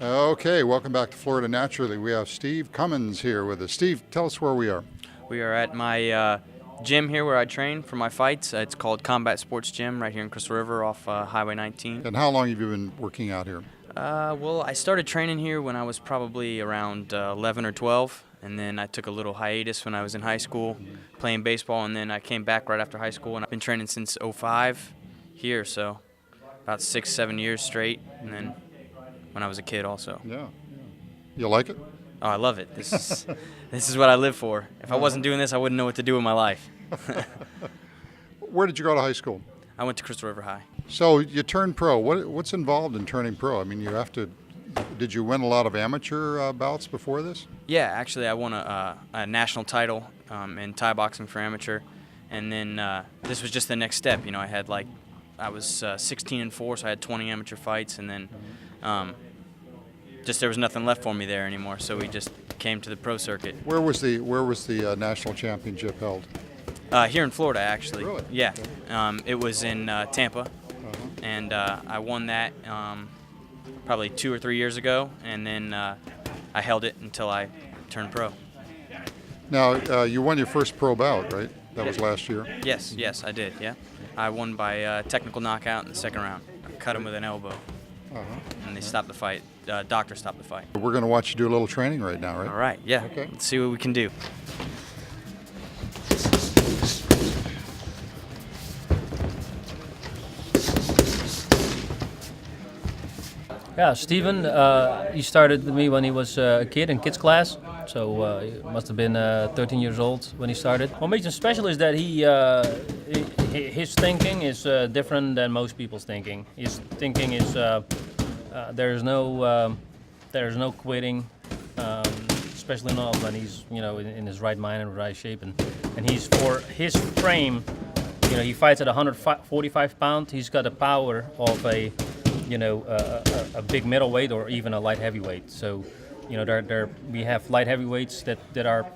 Okay, welcome back to Florida Naturally. We have Steve Cummins here with us. Steve, tell us where we are. We are at my gym here where I train for my fights. It's called Combat Sports Gym right here in Crystal River off Highway 19. And how long have you been working out here? Well, I started training here when I was probably around 11 or 12, and then I took a little hiatus when I was in high school playing baseball, and then I came back right after high school, and I've been training since '05 here, so about 6-7 years straight, and then when I was a kid also. Yeah. You like it? Oh, I love it. This is what I live for. If I wasn't doing this, I wouldn't know what to do with my life. Where did you go to high school? I went to Crystal River High. So you turned pro. What's involved in turning pro? I mean, you have to. Did you win a lot of amateur bouts before this? Yeah, actually, I won a national title in Thai boxing for amateur, and then this was just the next step. You know, I was 16-4, so I had 20 amateur fights, and then just there was nothing left for me there anymore. So we just came to the pro circuit. Where was the national championship held? Here in Florida, actually. Really? Yeah. It was in Tampa, and I won that probably 2 or 3 years ago, and then I held it until I turned pro. Now, you won your first pro bout, right? That was last year? Yes, I did, yeah. I won by technical knockout in the second round. I cut him with an elbow, and they stopped the fight. Doctor stopped the fight. We're going to watch you do a little training right now, right? All right, yeah. Okay. Let's see what we can do. Yeah, Steven, he started with me when he was a kid in kids class, so he must have been 13 years old when he started. What makes him special is that his thinking is different than most people's thinking. His thinking is there's no quitting, especially not when he's in his right mind and right shape, and he's for his frame. He fights at 145 pounds. He's got the power of a big middleweight or even a light heavyweight. So, we have light heavyweights that are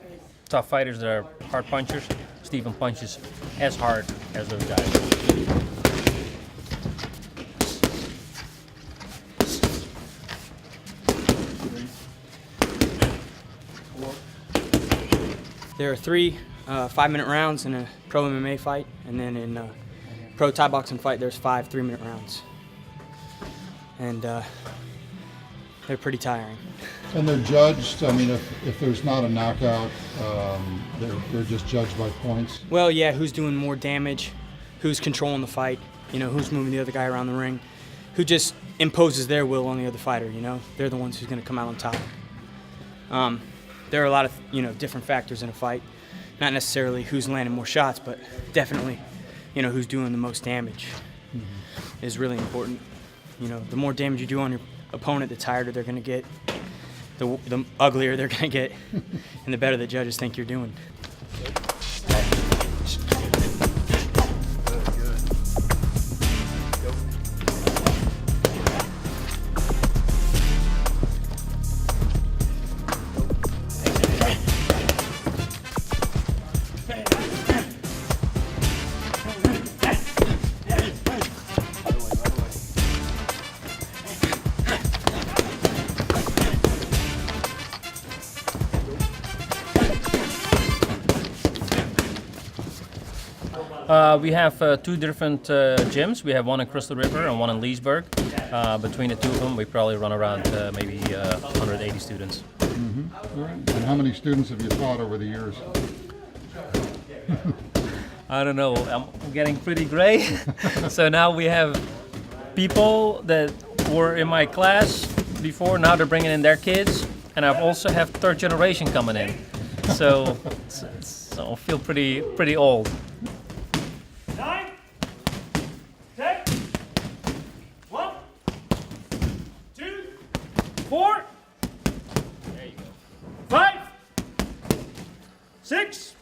tough fighters, that are hard punchers. Steven punches as hard as those guys. There are 3 5-minute rounds in a pro MMA fight, and then in a pro Thai boxing fight, there's 5 3-minute rounds. And they're pretty tiring. And they're judged, I mean, if there's not a knockout, they're just judged by points? Well, yeah, who's doing more damage, who's controlling the fight, who's moving the other guy around the ring, who just imposes their will on the other fighter, They're the ones who's going to come out on top. There are a lot of, different factors in a fight. Not necessarily who's landing more shots, but definitely, who's doing the most damage is really important. The more damage you do on your opponent, the tireder they're going to get, the uglier they're going to get, and the better the judges think you're doing. We have 2 different gyms. We have one in Crystal River and one in Leesburg. Between the 2 of them, we probably run around maybe 180 students. Mm-hmm. All right. And how many students have you taught over the years? I don't know. I'm getting pretty gray. So now we have people that were in my class before. Now they're bringing in their kids, and I've also have 3rd generation coming in. So I feel pretty old. 9, 10, 1, 2, 4, 5, 6.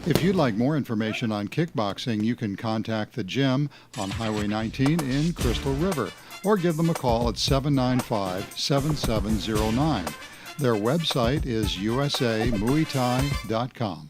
If you'd like more information on kickboxing, you can contact the gym on Highway 19 in Crystal River or give them a call at 795-7709. Their website is usamuaythai.com.